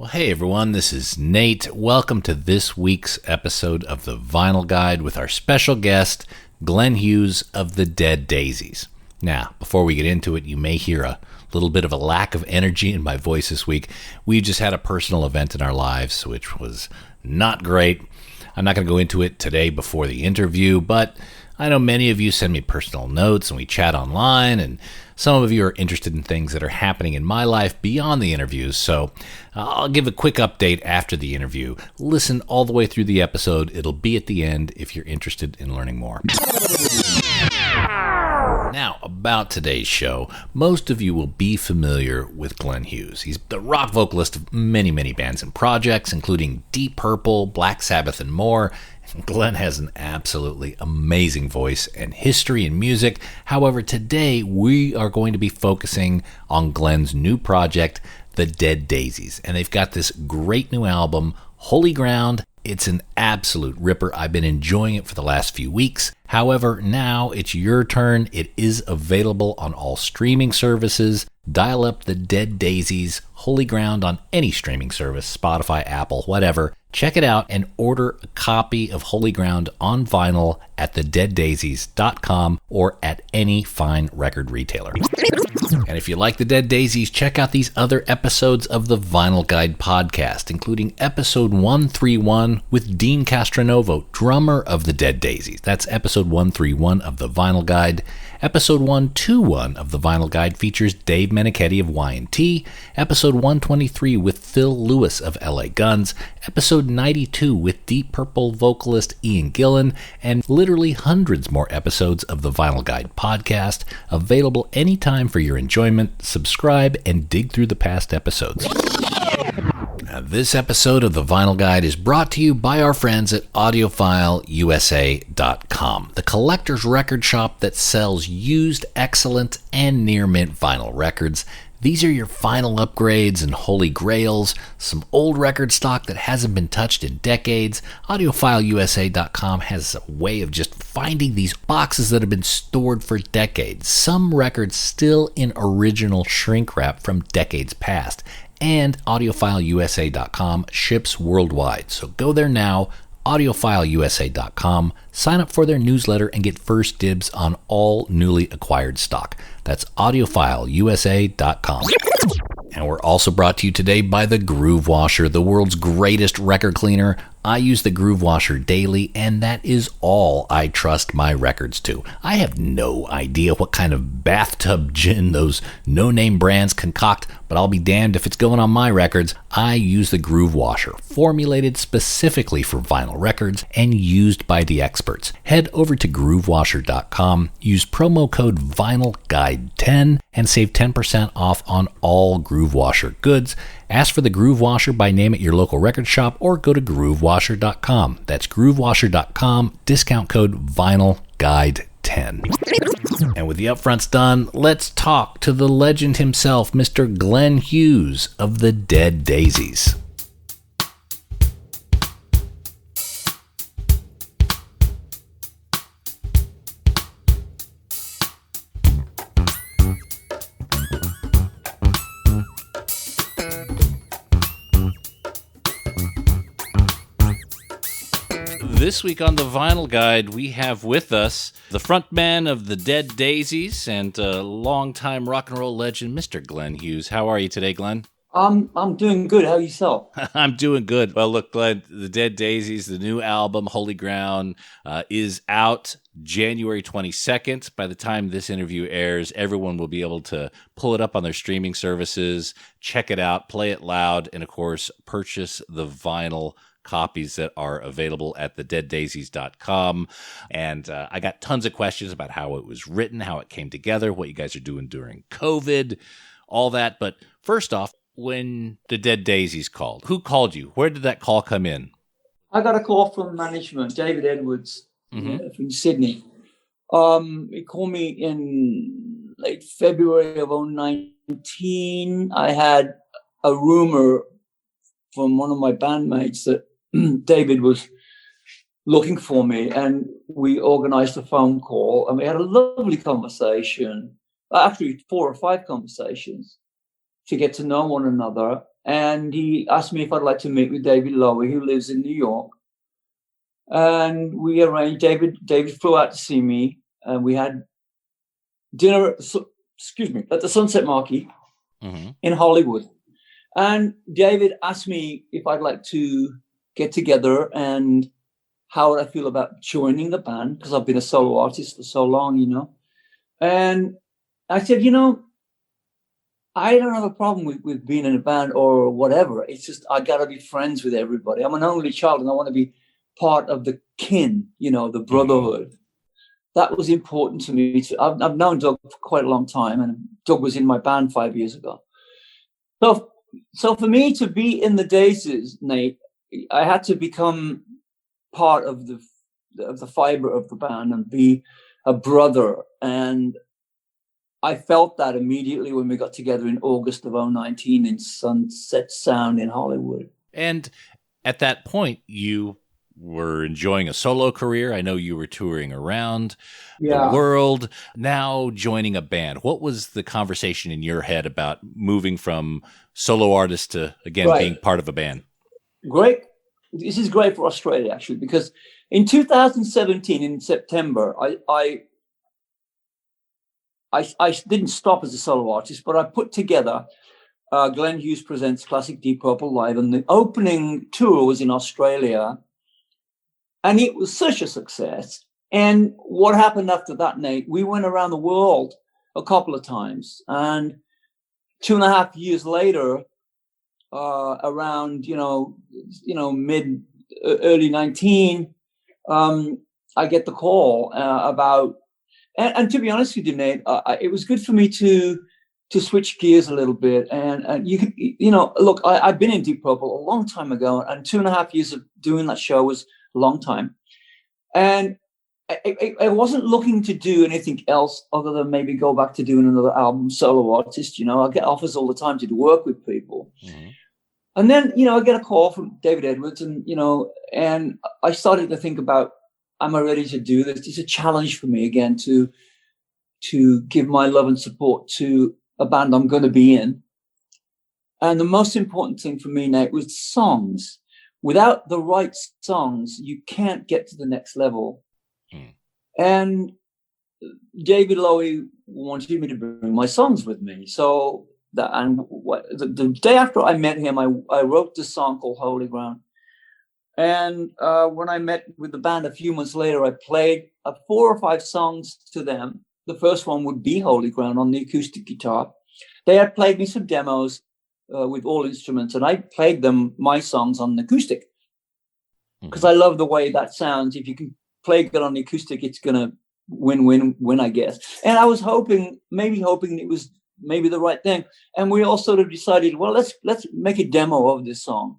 Well, hey everyone, this is Nate. Welcome to this week's episode of The Vinyl Guide with our special guest, Glenn Hughes of the Dead Daisies. Now, before we get into it, you may hear a little bit of a lack of energy in my voice this week. We just had a personal event in our lives, which was not great. I'm not going to go into it today before the interview, but I know many of you send me personal notes and we chat online, and some of you are interested in things that are happening in my life beyond the interviews, so I'll give a quick update after the interview. Listen all the way through the episode. It'll be at the end if you're interested in learning more. Now, about today's show, most of you will be familiar with Glenn Hughes. He's the rock vocalist of many, many bands and projects, including Deep Purple, Black Sabbath, and more. Glenn has an absolutely amazing voice and history in music. However, today we are going to be focusing on Glenn's new project, the Dead Daisies. And they've got this great new album, Holy Ground. It's an absolute ripper. I've been enjoying it for the last few weeks. However, now it's your turn. It is available on all streaming services. Dial up the Dead Daisies, Holy Ground on any streaming service, Spotify, Apple, whatever. Check it out and order a copy of Holy Ground on vinyl at thedeaddaisies.com or at any fine record retailer. And if you like the Dead Daisies, check out these other episodes of the Vinyl Guide podcast, including episode 131 with Dean Castronovo, drummer of the Dead Daisies. That's episode 131 of the Vinyl Guide. Episode 121 of the Vinyl Guide features Dave Meniketti of Y&T. Episode 123 with Phil Lewis of LA Guns. Episode 92 with Deep Purple vocalist Ian Gillan. And literally hundreds more episodes of the Vinyl Guide podcast, available anytime for your enjoyment. Subscribe and dig through the past episodes. Now, this episode of the Vinyl Guide is brought to you by our friends at AudiofileUSA.com, the collector's record shop that sells used, excellent, and near-mint vinyl records. These are your final upgrades and holy grails, some old record stock that hasn't been touched in decades. AudiofileUSA.com has a way of just finding these boxes that have been stored for decades, some records still in original shrink wrap from decades past. And AudiofileUSA.com ships worldwide. So go there now, AudiofileUSA.com, sign up for their newsletter, and get first dibs on all newly acquired stock. That's AudiofileUSA.com. And we're also brought to you today by the Groove Washer, the world's greatest record cleaner. I use the Groove Washer daily, and that is all I trust my records to. I have no idea what kind of bathtub gin those no-name brands concoct, but I'll be damned if it's going on my records. I use the Groove Washer, formulated specifically for vinyl records and used by the experts. Head over to groovewasher.com, use promo code VinylGuide10, and save 10% off on all Groove Washer goods. Ask for the Groove Washer by name at your local record shop or go to groovewasher.com. That's groovewasher.com, discount code VinylGuide10. And with the upfronts done, let's talk to the legend himself, Mr. Glenn Hughes of the Dead Daisies. This week on the Vinyl Guide, we have with us the frontman of the Dead Daisies and longtime rock and roll legend, Mr. Glenn Hughes. How are you today, Glenn? I'm doing good. How are yourself? I'm doing good. Well, look, Glenn, the Dead Daisies, the new album, Holy Ground, is out January 22nd. By the time this interview airs, everyone will be able to pull it up on their streaming services, check it out, play it loud, and, of course, purchase the vinyl copies that are available at thedeaddaisies.com. And I got tons of questions about how it was written, how it came together, what you guys are doing during COVID, all that. But first off, when the Dead Daisies called, who called you? Where did that call come in? I got a call from management, David Edwards from Sydney. He called me in late February of 2019. I had a rumor from one of my bandmates that David was looking for me, and we organized a phone call, and we had a lovely conversation, actually 4 or 5 conversations to get to know one another. and he asked me if I'd like to meet with David Lowy, who lives in New York. And we arranged. David flew out to see me, and we had dinner. At the Sunset Marquee in Hollywood. And David asked me if I'd like to get together and how would I feel about joining the band, because I've been a solo artist for so long, you know. And I said, you know, I don't have a problem with being in a band or whatever. It's just I got to be friends with everybody. I'm an only child, and I want to be part of the kin, you know, the brotherhood. That was important to me. I've known Doug for quite a long time, and Doug was in my band 5 years ago. So for me to be in the Daisies, Nate, I had to become part of the fiber of the band and be a brother. And I felt that immediately when we got together in August of 2019 in Sunset Sound in Hollywood. And at that point, you were enjoying a solo career. I know you were touring around the world, now joining a band. What was the conversation in your head about moving from solo artist to, again, being part of a band? Great. This is great for Australia, actually, because in 2017, in September, I didn't stop as a solo artist, but I put together Glenn Hughes Presents Classic Deep Purple Live, and the opening tour was in Australia, and it was such a success. And what happened after that, Nate, we went around the world a couple of times, and 2.5 years later, around early 19, I get the call about, and to be honest with you, Nate, it was good for me to switch gears a little bit. And you know, look, I've been in Deep Purple a long time ago, and 2.5 years of doing that show was a long time. And I wasn't looking to do anything else other than maybe go back to doing another album, solo artist. You know, I get offers all the time to work with people. And then, you know, I get a call from David Edwards, and, you know, and I started to think about, am I ready to do this? It's a challenge for me again to give my love and support to a band I'm going to be in. And the most important thing for me, Nate, was songs. Without the right songs, you can't get to the next level. And David Lowy wanted me to bring my songs with me. So the day after I met him, I wrote this song called Holy Ground. And when I met with the band a few months later, I played 4 or 5 songs to them. The first one would be Holy Ground on the acoustic guitar. They had played me some demos with all instruments, and I played them my songs on the acoustic because I love the way that sounds. If you can play it on the acoustic, it's gonna win, I guess. And I was hoping it was maybe the right thing. And we all sort of decided, well, let's make a demo of this song.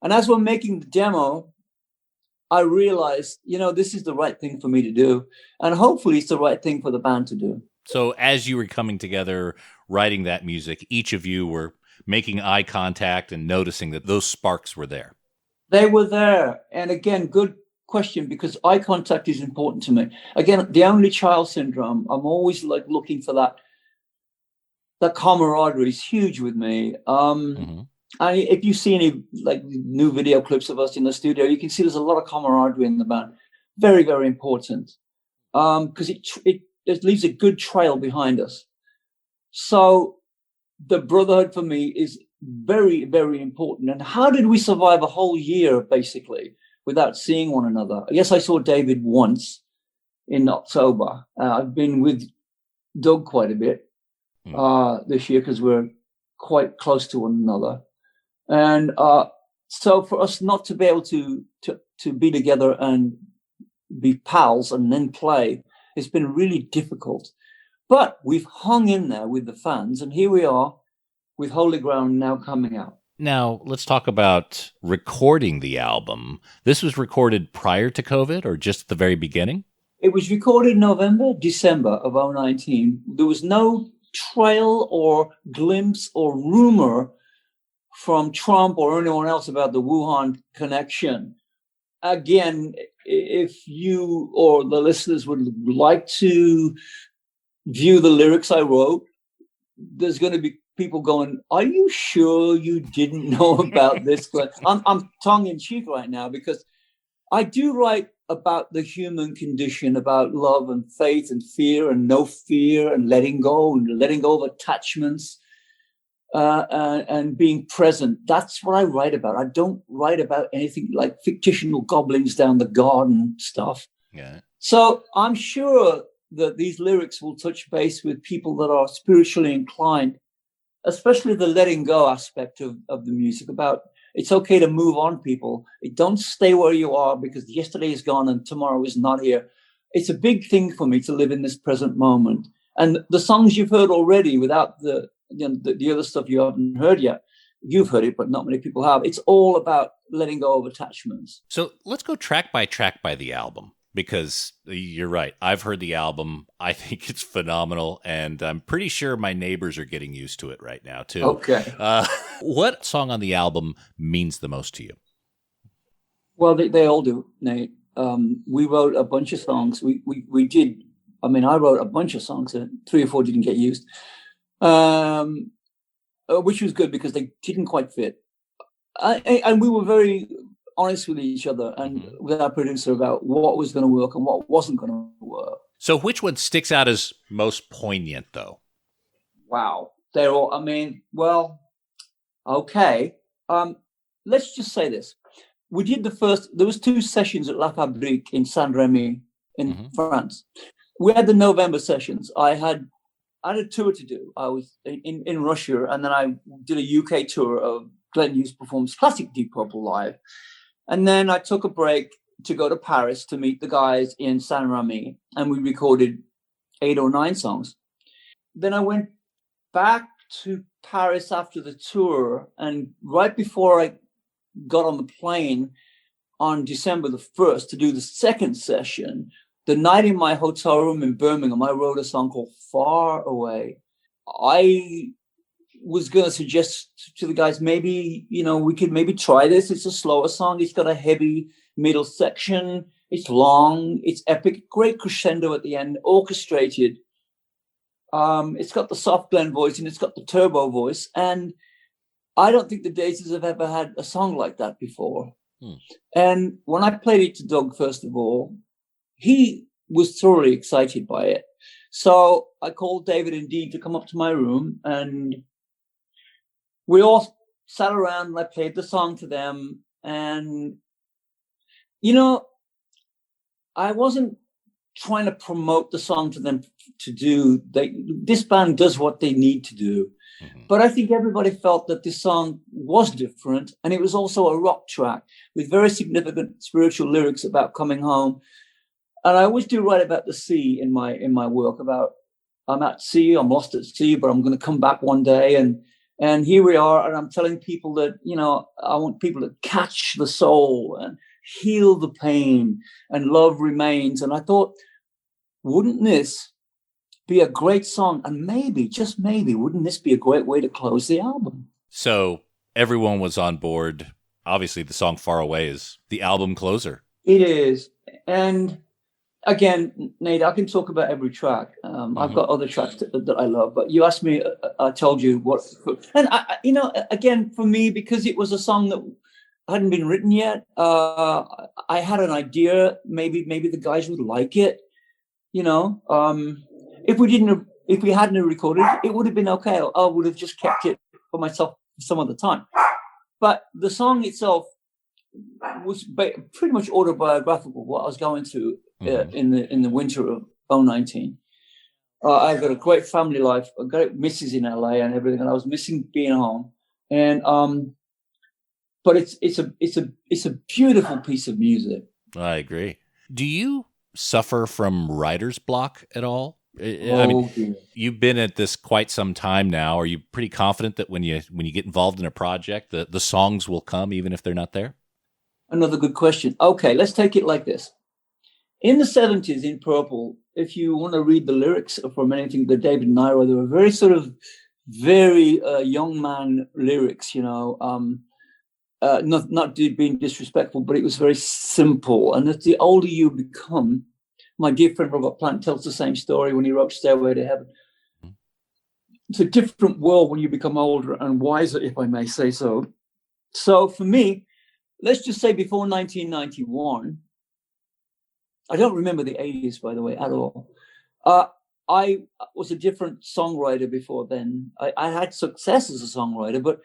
And as we're making the demo, I realized, you know, this is the right thing for me to do, and hopefully it's the right thing for the band to do. So as you were coming together, writing that music, each of you were making eye contact and noticing that those sparks were there. They were there. And again, good question, because eye contact is important to me. Again, the only child syndrome, I'm always like looking for that camaraderie is huge with me. And if you see any like new video clips of us in the studio, you can see there's a lot of camaraderie in the band. Very, very important. Because it leaves a good trail behind us. So the brotherhood for me is very, very important. And how did we survive a whole year, basically, without seeing one another? Yes, I saw David once in October. I've been with Doug quite a bit this year because we're quite close to one another. And so for us not to be able to be together and be pals and then play, it's been really difficult. But we've hung in there with the fans, and here we are with Holy Ground now coming out. Now, let's talk about recording the album. This was recorded prior to COVID or just at the very beginning? It was recorded December of 2019. There was no trail or glimpse or rumor from Trump or anyone else about the Wuhan connection. Again, if you or the listeners would like to view the lyrics I wrote, there's going to be people going, "Are you sure you didn't know about this?" I'm tongue in cheek right now because I do write about the human condition, about love and faith and fear and no fear and letting go of attachments and being present. That's what I write about. I don't write about anything like fictional goblins down the garden stuff. Yeah. So I'm sure that these lyrics will touch base with people that are spiritually inclined, especially the letting go aspect of the music, about it's okay to move on, people. Don't stay where you are because yesterday is gone and tomorrow is not here. It's a big thing for me to live in this present moment. And the songs you've heard already, without the other stuff you haven't heard yet, you've heard it, but not many people have. It's all about letting go of attachments. So let's go track by the album. Because you're right. I've heard the album. I think it's phenomenal. And I'm pretty sure my neighbors are getting used to it right now, too. Okay. What song on the album means the most to you? Well, they all do, Nate. We wrote a bunch of songs. We did. I mean, I wrote a bunch of songs. 3 or 4 didn't get used, which was good because they didn't quite fit. And we were very honest with each other and with our producer about what was going to work and what wasn't going to work. So which one sticks out as most poignant, though? Wow. They're all, I mean, well, okay. Let's just say this. We did there was 2 sessions at La Fabrique in Saint-Rémy in France. We had the November sessions. I had a tour to do. I was in Russia, and then I did a UK tour of Glenn Hughes performs classic Deep Purple live. And then I took a break to go to Paris to meet the guys in Saint-Rémy, and we recorded 8 or 9 songs. Then I went back to Paris after the tour, and right before I got on the plane on December the 1st to do the second session, the night in my hotel room in Birmingham, I wrote a song called Far Away. I was going to suggest to the guys, maybe, we could maybe try this. It's a slower song. It's got a heavy middle section. It's long. It's epic. Great crescendo at the end, orchestrated. It's got the soft Glenn voice and it's got the turbo voice. And I don't think the Daisies have ever had a song like that before. And when I played it to Doug, first of all, he was thoroughly excited by it. So I called David and Dean to come up to my room, and we all sat around and I played the song to them. And, I wasn't trying to promote the song to them to do. This band does what they need to do. But I think everybody felt that this song was different. And it was also a rock track with very significant spiritual lyrics about coming home. And I always do write about the sea in my work, about I'm at sea, I'm lost at sea, but I'm going to come back one day. And here we are, and I'm telling people that, I want people to catch the soul and heal the pain, and love remains. And I thought, wouldn't this be a great song? And maybe, just maybe, wouldn't this be a great way to close the album? So everyone was on board. Obviously, the song Far Away is the album closer. It is. And again, Nate, I can talk about every track. I've got other tracks that I love, but you asked me, I told you what. And again, for me, because it was a song that hadn't been written yet, I had an idea. Maybe the guys would like it. If we hadn't recorded it, it would have been okay. I would have just kept it for myself some other time. But the song itself was pretty much autobiographical. What I was going through in the winter of 2019. I've got a great family life. I've got missus in LA and everything, and I was missing being home. And but it's a beautiful piece of music. I agree. Do you suffer from writer's block at all? You've been at this quite some time now. Are you pretty confident that when you get involved in a project, the songs will come even if they're not there? Another good question. Okay, let's take it like this. In the 70s, in Purple, if you want to read the lyrics from anything that David and I wrote, they were very sort of very young man lyrics, not being disrespectful, but it was very simple. And as the older you become, my dear friend Robert Plant tells the same story when he wrote Stairway to Heaven. it's a different world when you become older and wiser, if I may say so. So for me, let's just say before 1991, I don't remember the 80s, by the way, at all. I was a different songwriter before then. I had success as a songwriter, but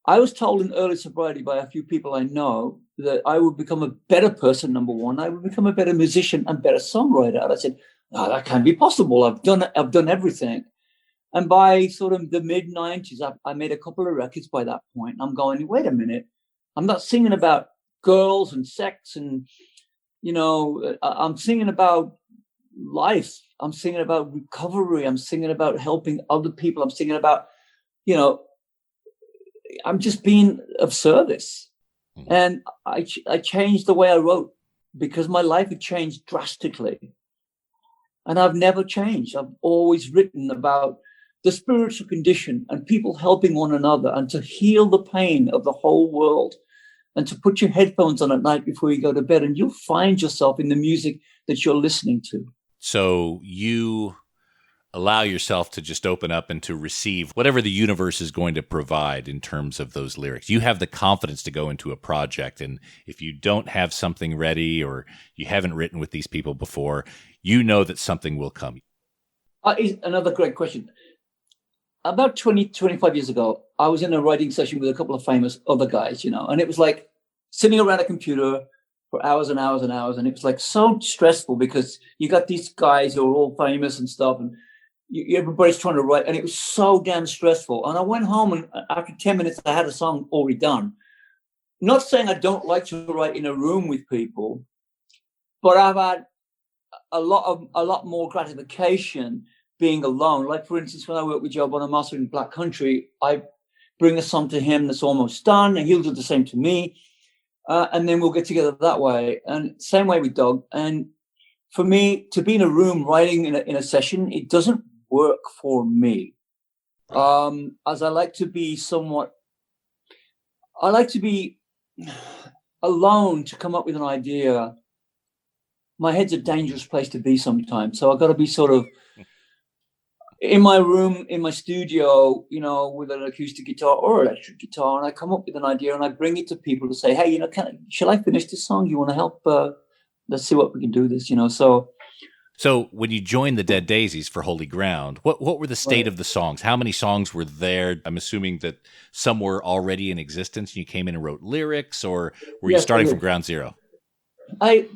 I was told in early sobriety by a few people I know that I would become a better person, number one. I would become a better musician and better songwriter. And I said, no, that can't be possible. I've done everything. And by sort of the mid-90s, I made a couple of records by that point. I'm going, wait a minute. I'm not singing about girls and sex and, I'm singing about life. I'm singing about recovery. I'm singing about helping other people. I'm singing about, I'm just being of service. Mm-hmm. And I changed the way I wrote because my life had changed drastically. And I've never changed. I've always written about the spiritual condition and people helping one another and to heal the pain of the whole world and to put your headphones on at night before you go to bed. And you'll find yourself in the music that you're listening to. So you allow yourself to just open up and to receive whatever the universe is going to provide in terms of those lyrics. You have the confidence to go into a project. And if you don't have something ready or you haven't written with these people before, you know that something will come. Another great question. About 25 years ago, I was in a writing session with a couple of famous other guys, and it was like sitting around a computer for hours and hours and hours. And it was like so stressful because you got these guys who are all famous and stuff and everybody's trying to write. And it was so damn stressful. And I went home and after 10 minutes, I had a song already done. Not saying I don't like to write in a room with people, but I've had a lot more gratification being alone. Like, for instance, when I work with Joe Bonamassa in Black Country, I bring a song to him that's almost done, and he'll do the same to me. And then we'll get together that way. And same way with Doug. And for me, to be in a room writing in a session, it doesn't work for me. As I like to be alone to come up with an idea. My head's a dangerous place to be sometimes. So I've got to be sort of in my room, in my studio, with an acoustic guitar or electric guitar, and I come up with an idea and I bring it to people to say, hey, shall I finish this song? You want to help? Let's see what we can do this, So when you joined the Dead Daisies for Holy Ground, what were the state of the songs? How many songs were there? I'm assuming that some were already in existence and you came in and wrote lyrics, or were you starting from ground zero?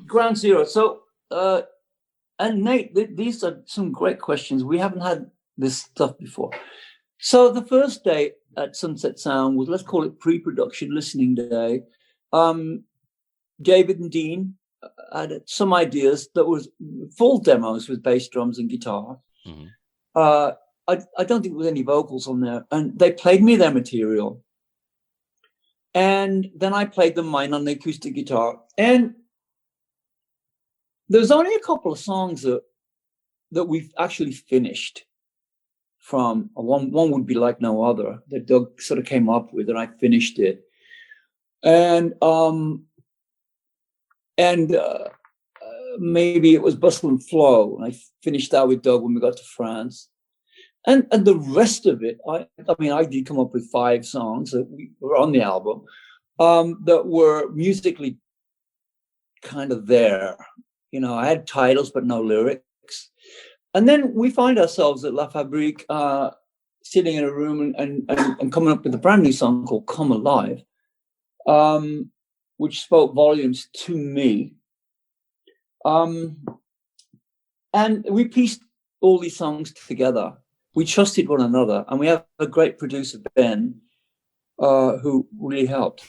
Ground zero. So, and Nate, these are some great questions. We haven't had this stuff before. So the first day at Sunset Sound was, let's call it pre-production listening day. David and Dean had some ideas that was full demos with bass, drums, and guitar. Mm-hmm. I don't think there was any vocals on there, and they played me their material. And then I played them mine on the acoustic guitar. And there's only a couple of songs that we've actually finished from. One would be Like No Other that Doug sort of came up with, and I finished it. And maybe it was Bustle and Flow, and I finished that with Doug when we got to France. And the rest of it, I did come up with 5 songs that were on the album that were musically kind of there. I had titles, but no lyrics. And then we find ourselves at La Fabrique sitting in a room and coming up with a brand new song called Come Alive, which spoke volumes to me. And we pieced all these songs together. We trusted one another, and we have a great producer, Ben, who really helped.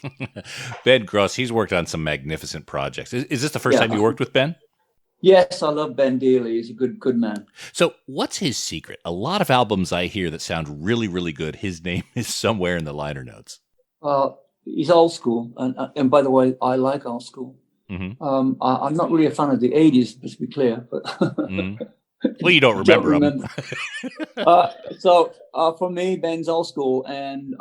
Ben Gross, he's worked on some magnificent projects. Is this the first time you worked with Ben? Yes, I love Ben dearly. He's a good man. So what's his secret? A lot of albums I hear that sound really, really good, his name is somewhere in the liner notes. He's old school. And by the way, I like old school. Mm-hmm. I'm not really a fan of the 80s, just to be clear. But mm-hmm. Well, you don't remember them. So for me, Ben's old school. And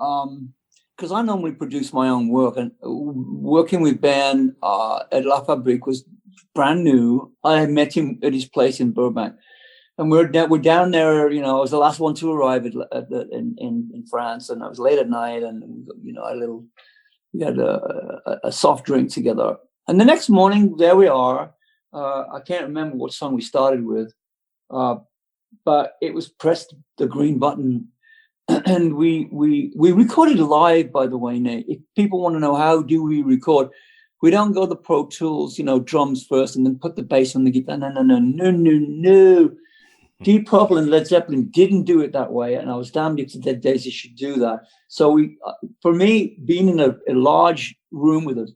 because I normally produce my own work, and working with Ben at La Fabrique was brand new. I met him at his place in Burbank. And we're down there. I was the last one to arrive in France, and I was late at night, and we had a soft drink together. And the next morning, there we are. I can't remember what song we started with, but it was pressed the green button, and we recorded live. By the way, Nate, if people want to know how do we record, we don't go the Pro Tools, drums first, and then put the bass on the guitar. No. Deep Purple and Led Zeppelin didn't do it that way, and I was damned if the Dead Daisies should do that. So for me, being in a large room with a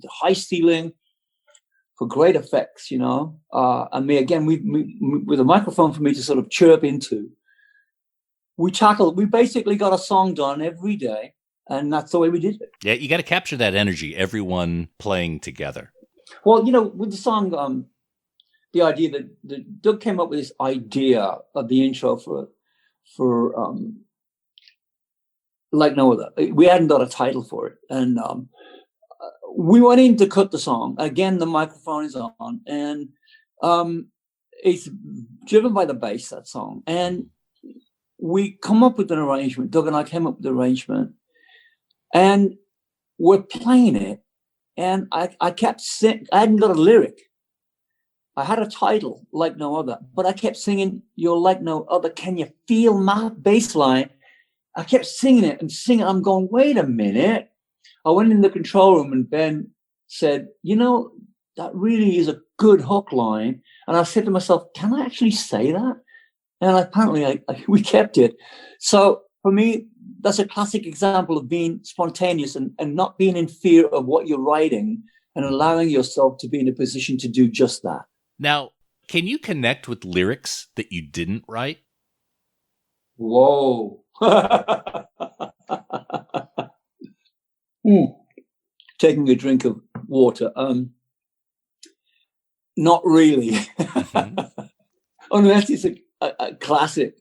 high ceiling for great effects, and me again, we with a microphone for me to sort of chirp into. We basically got a song done every day, and that's the way we did it. Yeah, you got to capture that energy, everyone playing together. Well, with the song. The idea that Doug came up with this idea of the intro for Like No Other. We hadn't got a title for it, and we went in to cut the song. Again, the microphone is on, and it's driven by the bass, that song. And we come up with an arrangement. Doug and I came up with the arrangement, and we're playing it. And I kept singing. I hadn't got a lyric. I had a title, Like No Other, but I kept singing, You're Like No Other. Can you feel my bass line? I kept singing it and singing. I'm going, wait a minute. I went in the control room and Ben said, that really is a good hook line. And I said to myself, can I actually say that? And apparently we kept it. So for me, that's a classic example of being spontaneous and not being in fear of what you're writing and allowing yourself to be in a position to do just that. Now, can you connect with lyrics that you didn't write? Whoa. Taking a drink of water. Not really. Mm-hmm. Unless it's a classic.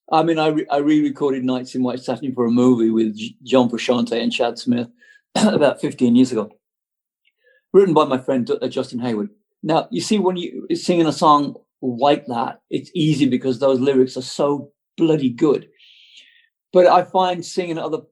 I mean, I re-recorded Nights in White Satin for a movie with John Frusciante and Chad Smith about 15 years ago. Written by my friend Justin Hayward. Now, you see, when you're singing a song like that, it's easy because those lyrics are so bloody good. But I find singing other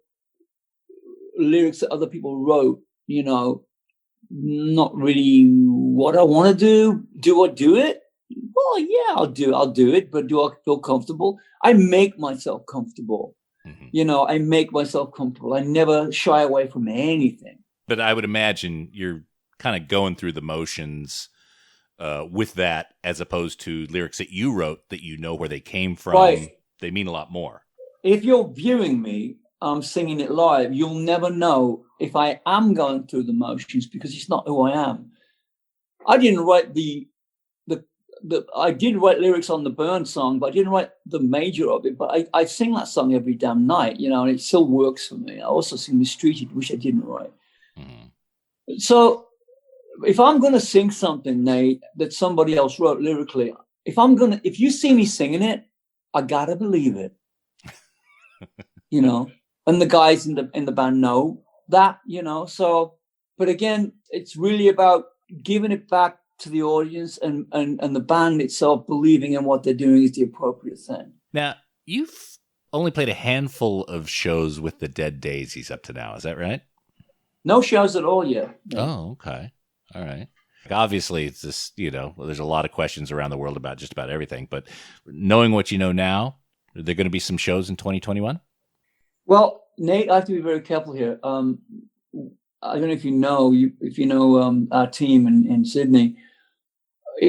lyrics that other people wrote, not really what I want to do. Do I do it? Well, yeah, I'll do it. But do I feel comfortable? I make myself comfortable. Mm-hmm. I make myself comfortable. I never shy away from anything. But I would imagine you're kind of going through the motions with that, as opposed to lyrics that you wrote that where they came from. Right. They mean a lot more. If you're viewing me, singing it live, you'll never know if I am going through the motions because it's not who I am. I didn't write I did write lyrics on the Burn song, but I didn't write the major of it. But I sing that song every damn night, and it still works for me. I also sing Mistreated, which I didn't write. Mm-hmm. So if I'm going to sing something, Nate, that somebody else wrote lyrically, if you see me singing it, I gotta believe it, and the guys in the band know that, so, but again, it's really about giving it back to the audience and the band itself believing in what they're doing is the appropriate thing. Now, you've only played a handful of shows with the Dead Daisies up to now. Is that right? No shows at all yet. No. Oh, okay. All right. Obviously, it's just, there's a lot of questions around the world about just about everything. But knowing what you know now, are there going to be some shows in 2021? Well, Nate, I have to be very careful here. I don't know if you know our team in Sydney.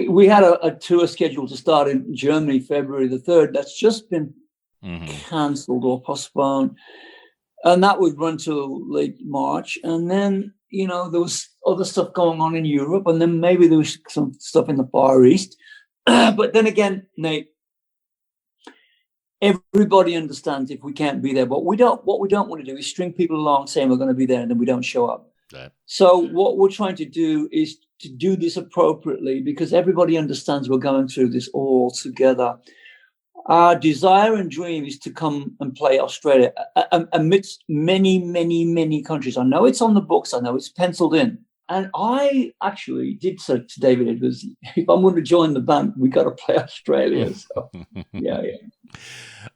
We had a tour scheduled to start in Germany, February the 3rd. That's just been cancelled or postponed. And that would run till late March. And then, there was other stuff going on in Europe. And then maybe there was some stuff in the Far East. But then again, Nate, everybody understands if we can't be there. But what we don't want to do is string people along saying we're going to be there and then we don't show up. Right. So what we're trying to do is to do this appropriately because everybody understands we're going through this all together. Our desire and dream is to come and play Australia amidst many, many, many countries. I know it's on the books. I know it's penciled in. And I actually did say to David Edwards, if I'm going to join the band, we got to play Australia. So, yeah.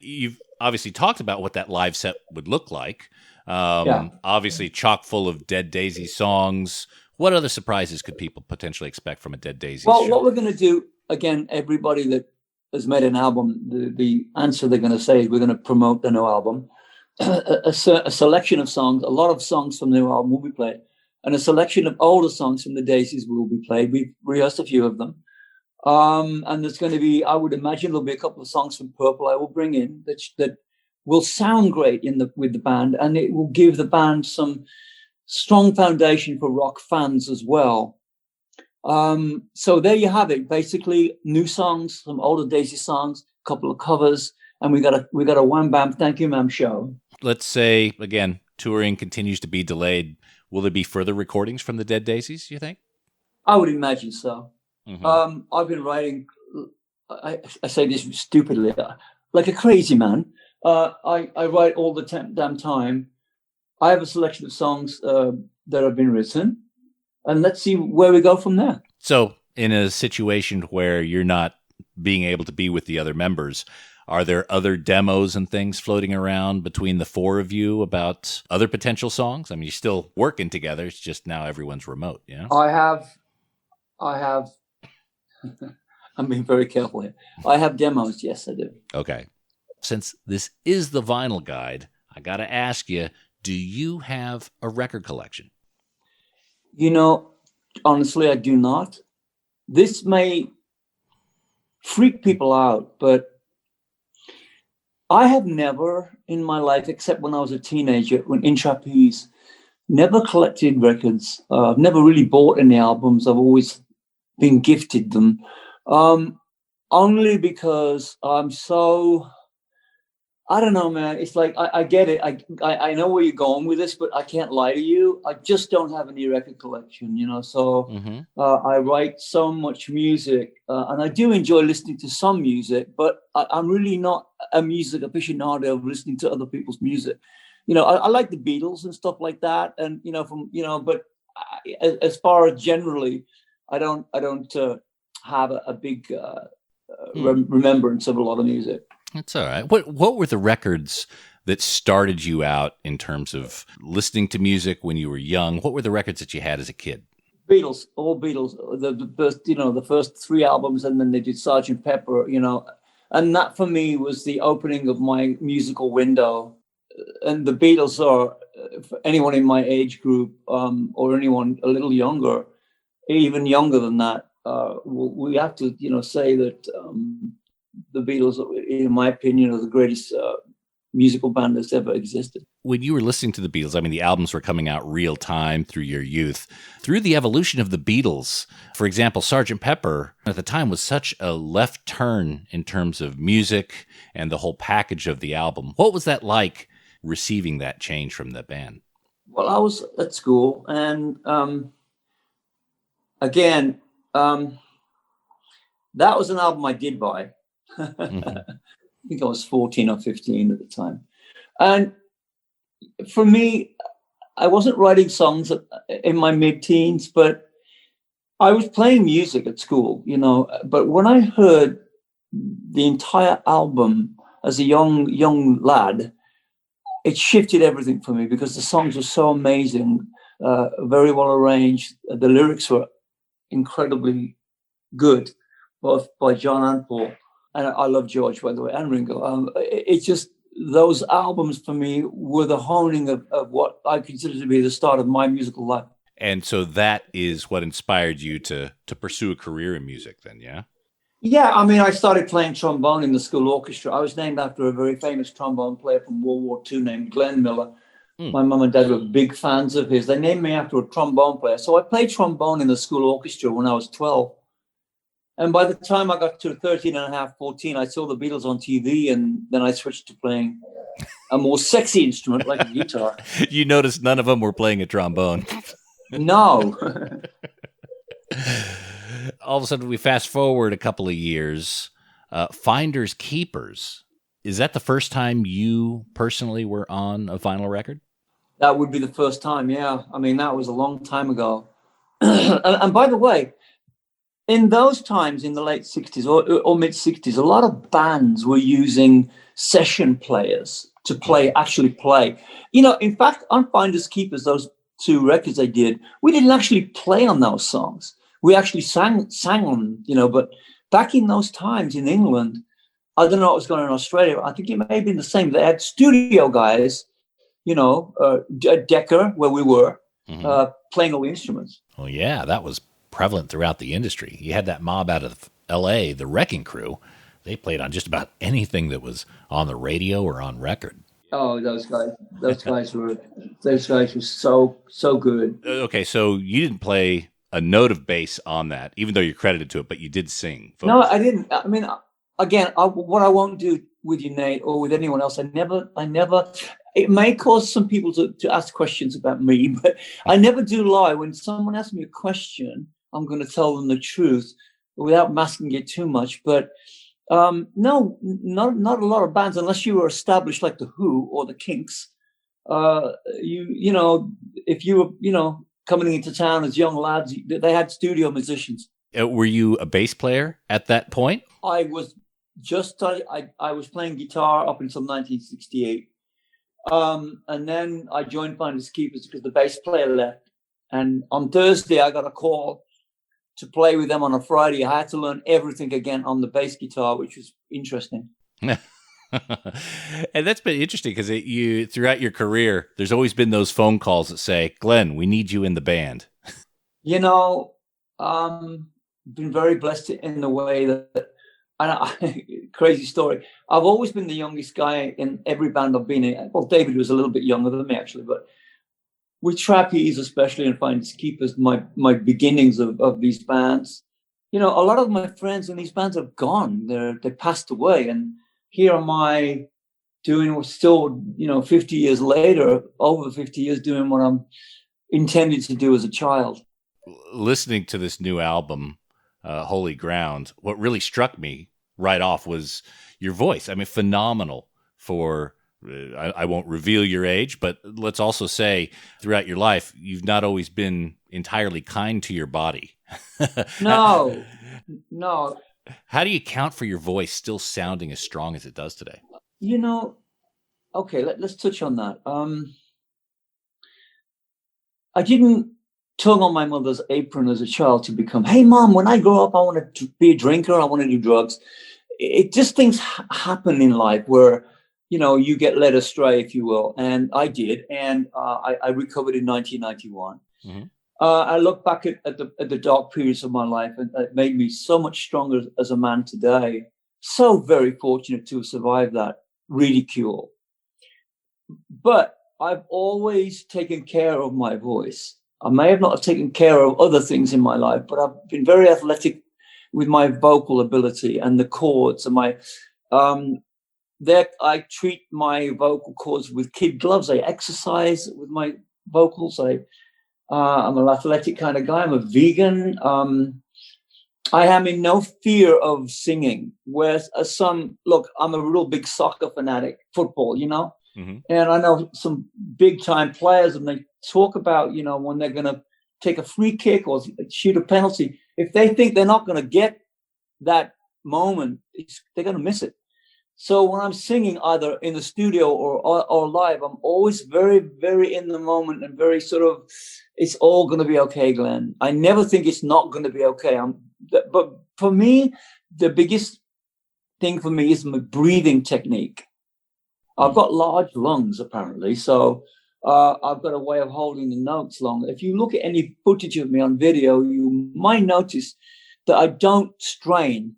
You've obviously talked about what that live set would look like. Obviously chock full of Dead Daisies songs. What other surprises could people potentially expect from a Dead Daisies show? What we're going to do, again, everybody that has made an album, the answer they're going to say is we're going to promote the new album. A selection of songs, a lot of songs from the new album will be played, and a selection of older songs from the Daisies will be played. We've rehearsed a few of them. And there's going to be, I would imagine there'll be a couple of songs from Purple I will bring in that will sound great with the band, and it will give the band some strong foundation for rock fans as well. So there you have it. Basically, new songs, some older Daisy songs, a couple of covers, and we got a Wham Bam Thank You Ma'am show. Let's say again, touring continues to be delayed. Will there be further recordings from the Dead Daisies, you think? I would imagine so. Mm-hmm. I've been writing, I say this stupidly, like a crazy man. I write all the damn time. I have a selection of songs that have been written, and let's see where we go from there. So in a situation where you're not being able to be with the other members, are there other demos and things floating around between the four of you about other potential songs? I mean, you're still working together. It's just now everyone's remote, yeah? I have I'm being very careful here. I have demos. Yes, I do. Okay. Since this is the vinyl guide, I got to ask you, do you have a record collection? You know, honestly, I do not. This may freak people out, but I have never in my life, except when I was a teenager, when in Trapeze, never collected records. I've never really bought any albums. I've always been gifted them. Only because I'm so, I don't know, man. It's like, I get it. I know where you're going with this, but I can't lie to you. I just don't have any record collection, you know? So I write so much music, and I do enjoy listening to some music, but I'm really not a music aficionado of listening to other people's music. You know, I like the Beatles and stuff like that. And, you know, but as far as generally, I don't have a big remembrance of a lot of music. That's all right. What were the records that started you out in terms of listening to music when you were young? What were the records that you had as a kid? Beatles, all Beatles. The first three albums, and then they did Sgt. Pepper, you know, and that for me was the opening of my musical window. And the Beatles are, for anyone in my age group, or anyone a little younger, even younger than that, we have to, you know, say that the Beatles, in my opinion, are the greatest musical band that's ever existed. When you were listening to the Beatles, I mean, the albums were coming out real time through your youth. Through the evolution of the Beatles, for example, Sgt. Pepper at the time was such a left turn in terms of music and the whole package of the album. What was that like, receiving that change from the band? Well, I was at school, and again, that was an album I did buy. I think I was 14 or 15 at the time. And for me, I wasn't writing songs in my mid-teens, but I was playing music at school, you know. But when I heard the entire album as a young lad, it shifted everything for me, because the songs were so amazing, very well arranged. The lyrics were incredibly good, both by John and Paul. And I love George, by the way, and Ringo. It's just, those albums for me were the honing of what I consider to be the start of my musical life. And so that is what inspired you to pursue a career in music then, yeah? Yeah, I mean, I started playing trombone in the school orchestra. I was named after a very famous trombone player from World War II named Glenn Miller. My mum and dad were big fans of his. They named me after a trombone player. So I played trombone in the school orchestra when I was 12. And by the time I got to 13 and a half, 14, I saw the Beatles on TV, and then I switched to playing a more sexy instrument like a guitar. You noticed none of them were playing a trombone. No. All of a sudden, we fast forward a couple of years. Finders Keepers. Is that the first time you personally were on a vinyl record? That would be the first time, yeah. I mean, that was a long time ago. and by the way, in those times, in the late 60s or mid 60s, a lot of bands were using session players to actually play. In fact, on Finders Keepers, those 2 records I did, we didn't actually play on those songs. We actually sang on, but back in those times in England, I don't know what was going on in Australia. I think it may have been the same. They had studio guys, Decker, where we were, playing all the instruments. Well, yeah, that was prevalent throughout the industry. You had that mob out of L.A., the Wrecking Crew. They played on just about anything that was on the radio or on record. Oh, those guys were so good. Okay, so you didn't play a note of bass on that, even though you're credited to it, but you did sing. Vocals. No, I didn't. I mean, again, what I won't do with you, Nate, or with anyone else, I never. It may cause some people to ask questions about me, but I never do lie. When someone asks me a question, I'm going to tell them the truth without masking it too much. But no, not a lot of bands, unless you were established like the Who or the Kinks. If you were, coming into town as young lads, they had studio musicians. Were you a bass player at that point? I was I was playing guitar up until 1968. And then I joined Finders Keepers because the bass player left. And on Thursday, I got a call to play with them on a Friday. I had to learn everything again on the bass guitar, which was interesting. And that's been interesting because you throughout your career, there's always been those phone calls that say, Glenn, we need you in the band. Been very blessed in the way that, crazy story. I've always been the youngest guy in every band I've been in. Well, David was a little bit younger than me, actually, but with Trapeze, especially, and Finders Keepers, my beginnings of these bands, a lot of my friends in these bands have gone. They passed away, and here am I doing still, 50 years later, over 50 years, doing what I'm intended to do as a child. Listening to this new album, Holy Ground, what really struck me right off was your voice. I mean, phenomenal for, I won't reveal your age, but let's also say throughout your life, you've not always been entirely kind to your body. No. How do you account for your voice still sounding as strong as it does today? Okay, let's touch on that. I didn't tug on my mother's apron as a child to become, hey, Mom, when I grow up, I want to be a drinker. I want to do drugs. It just things happen in life where, you get led astray, if you will. And I did. And I recovered in 1991. Mm-hmm. I look back at the dark periods of my life, and it made me so much stronger as a man today. So very fortunate to have survived that ridicule. But I've always taken care of my voice. I may have not taken care of other things in my life, but I've been very athletic with my vocal ability and the chords. And I treat my vocal cords with kid gloves. I exercise with my vocals. I'm an athletic kind of guy. I'm a vegan. I am in no fear of singing. Whereas I'm a real big soccer fanatic, football, Mm-hmm. And I know some big time players, and they talk about, when they're going to take a free kick or shoot a penalty, if they think they're not going to get that moment, they're going to miss it. So when I'm singing, either in the studio or live, I'm always very, very in the moment and very sort of, it's all going to be okay, Glenn. I never think it's not going to be okay. But for me, the biggest thing for me is my breathing technique. I've got large lungs, apparently, so I've got a way of holding the notes long. If you look at any footage of me on video, you might notice that I don't strain.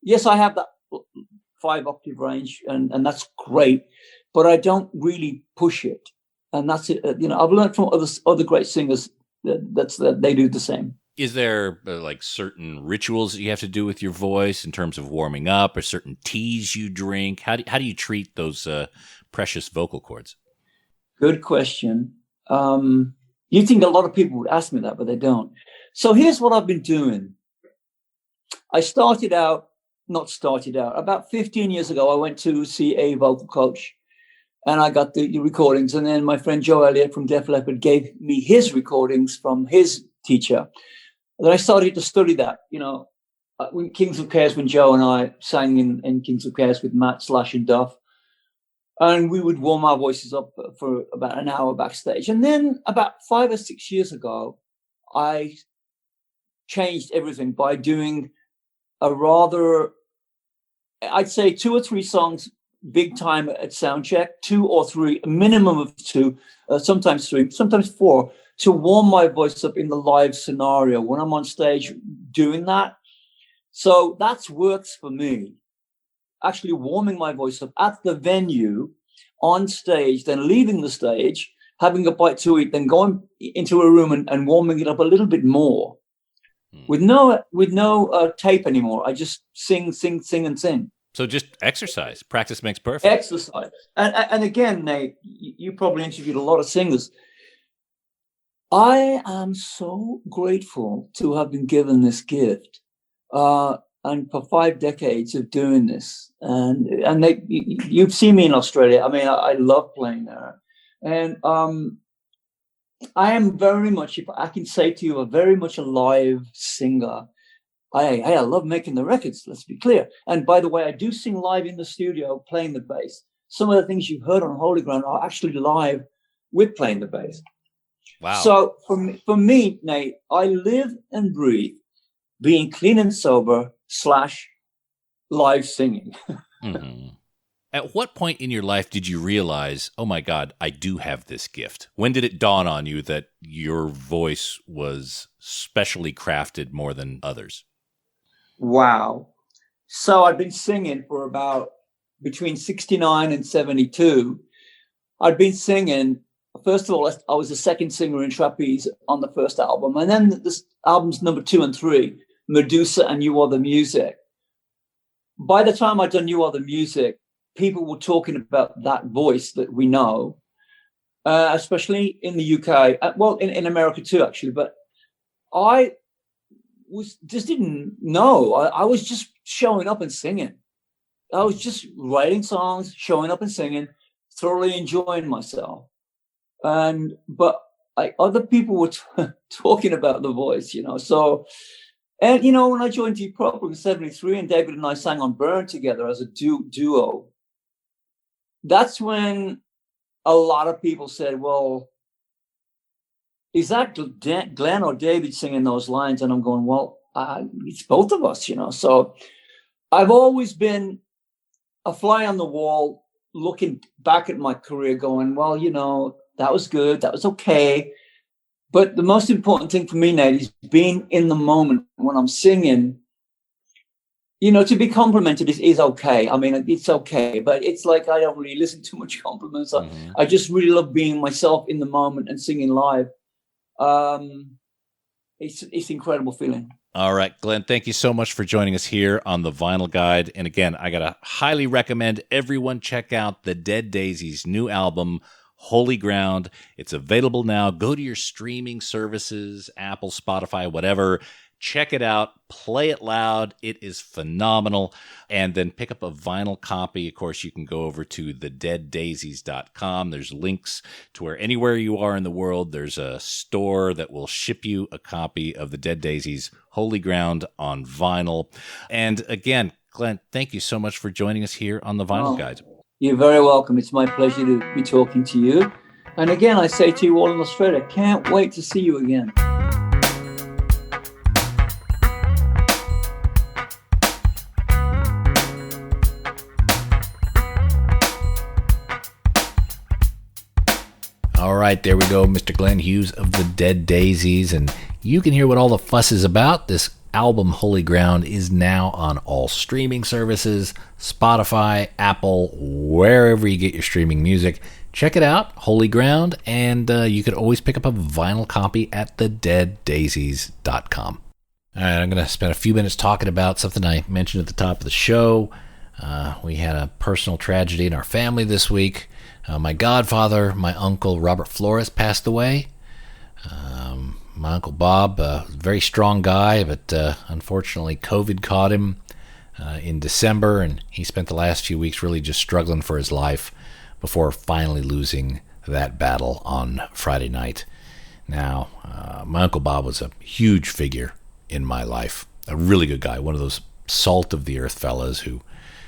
Yes, I have that 5-octave range, and that's great, but I don't really push it. And that's it. I've learned from other great singers that they do the same. Is there like certain rituals that you have to do with your voice in terms of warming up, or certain teas you drink? How do you treat those precious vocal cords? Good question. You think a lot of people would ask me that, but they don't. So here's what I've been doing. About 15 years ago, I went to see a vocal coach, and I got the recordings. And then my friend Joe Elliott from Def Leppard gave me his recordings from his teacher. Then I started to study that, when Kings of Chaos, when Joe and I sang in Kings of Chaos with Matt, Slash, and Duff. And we would warm our voices up for about an hour backstage. And then about 5 or 6 years ago, I changed everything by doing a rather, I'd say 2 or 3 songs, big time at soundcheck, 2 or 3, a minimum of 2, sometimes 3, sometimes 4, to warm my voice up in the live scenario when I'm on stage doing that. So that's works for me. Actually warming my voice up at the venue, on stage, then leaving the stage, having a bite to eat, then going into a room and warming it up a little bit more. With no tape anymore. I just sing, and sing. So just exercise. Practice makes perfect. Exercise. And again, Nate, you probably interviewed a lot of singers. I am so grateful to have been given this gift. And for 5 decades of doing this, and you've seen me in Australia. I mean, I love playing there, and I am very much, if I can say to you, very much a live singer. I love making the records. Let's be clear. And by the way, I do sing live in the studio, playing the bass. Some of the things you've heard on Holy Ground are actually live with playing the bass. Wow! So for me, Nate, I live and breathe being clean and sober / live singing. Mm-hmm. At what point in your life did you realize, oh my God, I do have this gift? When did it dawn on you that your voice was specially crafted more than others? Wow. So I've been singing for about between 69 and 72. I'd been singing, first of all, I was the second singer in Trapeze on the first album. And then this album's number 2 and 3. Medusa and You Are the Music. By the time I'd done You Are the Music, people were talking about that voice that we know, especially in the UK, well, in America too, actually. But I just didn't know. I was just showing up and singing. I was just writing songs, showing up and singing, thoroughly enjoying myself. But other people were talking about the voice, so... And, when I joined Deep Purple in 73 and David and I sang on Burn together as a duo, that's when a lot of people said, well, is that Glenn or David singing those lines? And I'm going, well, it's both of us, So I've always been a fly on the wall, looking back at my career going, well, that was good. That was okay. But the most important thing for me, Nate, is being in the moment when I'm singing. To be complimented is okay. I mean, it's okay, but it's like I don't really listen to much compliments. Mm-hmm. I just really love being myself in the moment and singing live. It's an incredible feeling. All right, Glenn, thank you so much for joining us here on the Vinyl Guide. And again, I got to highly recommend everyone check out the Dead Daisies' new album, Holy Ground. It's available now. Go to your streaming services, Apple, Spotify, whatever. Check it out. Play it loud. It is phenomenal. And then pick up a vinyl copy. Of course, you can go over to thedeaddaisies.com. There's links to where anywhere you are in the world, there's a store that will ship you a copy of the Dead Daisies' Holy Ground on vinyl. And again, Glenn, thank you so much for joining us here on the Vinyl Guide. You're very welcome. It's my pleasure to be talking to you. And again, I say to you all in Australia, can't wait to see you again. All right, there we go, Mr. Glenn Hughes of the Dead Daisies. And you can hear what all the fuss is about. This album, Holy Ground, is now on all streaming services, Spotify, Apple, wherever you get your streaming music. Check it out, Holy Ground, and you could always pick up a vinyl copy at thedeaddaisies.com. All right, I'm going to spend a few minutes talking about something I mentioned at the top of the show. We had a personal tragedy in our family this week. My godfather, my uncle Robert Flores, passed away. My Uncle Bob, a very strong guy, but unfortunately COVID caught him in December, and he spent the last few weeks really just struggling for his life before finally losing that battle on Friday night. Now, my Uncle Bob was a huge figure in my life, a really good guy, one of those salt of the earth fellas who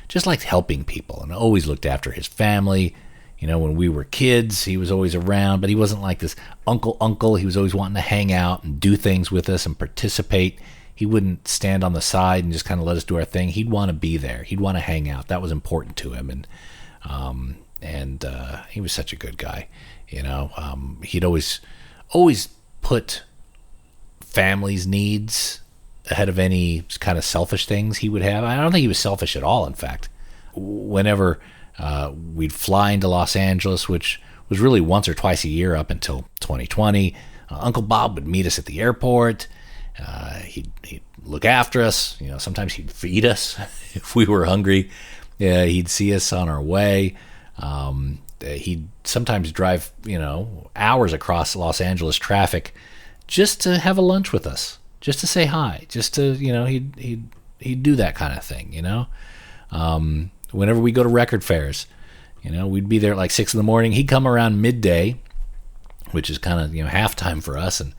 just liked helping people and always looked after his family. You know, when we were kids, he was always around, but he wasn't like this uncle. He was always wanting to hang out and do things with us and participate. He wouldn't stand on the side and just kind of let us do our thing. He'd want to be there. He'd want to hang out. That was important to him. And he was such a good guy. You know, he'd always put family's needs ahead of any kind of selfish things he would have. I don't think he was selfish at all, in fact. Whenever we'd fly into Los Angeles, which was really once or twice a year up until 2020, Uncle Bob would meet us at the airport. He'd look after us. You know, sometimes he'd feed us if we were hungry. He'd see us on our way. He'd sometimes drive, hours across Los Angeles traffic just to have a lunch with us, just to say hi, just to, he'd do that kind of thing, Whenever we go to record fairs, we'd be there at like 6 a.m. He'd come around midday, which is kind of, halftime for us, and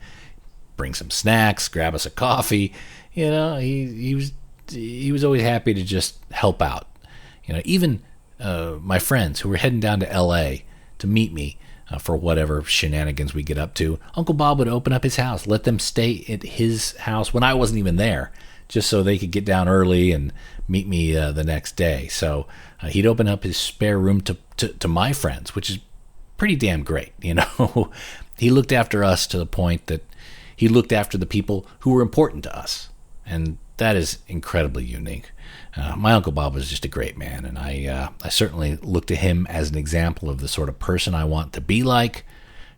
bring some snacks, grab us a coffee. He was always happy to just help out. Even my friends who were heading down to L.A. to meet me for whatever shenanigans we get up to, Uncle Bob would open up his house, let them stay at his house when I wasn't even there, just so they could get down early and meet me the next day. So he'd open up his spare room to my friends, which is pretty damn great. He looked after us to the point that he looked after the people who were important to us, and that is incredibly unique. My Uncle Bob was just a great man, and I certainly look to him as an example of the sort of person I want to be like.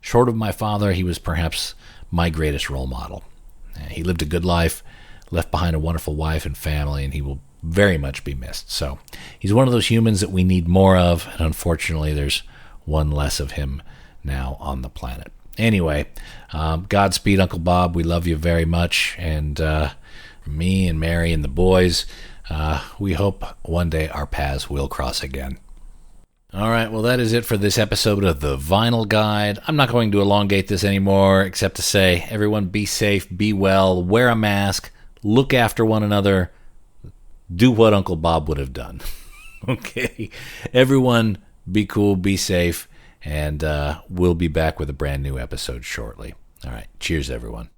Short of my father, he was perhaps my greatest role model. He lived a good life, left behind a wonderful wife and family, and he will very much be missed. So he's one of those humans that we need more of, and unfortunately there's one less of him now on the planet. Anyway, Godspeed, Uncle Bob. We love you very much, and me and Mary and the boys, we hope one day our paths will cross again. All right, well, that is it for this episode of The Vinyl Guide. I'm not going to elongate this anymore, except to say, everyone be safe, be well, wear a mask, look after one another, do what Uncle Bob would have done. Okay, everyone be cool, be safe, and we'll be back with a brand new episode shortly. All right, cheers, everyone.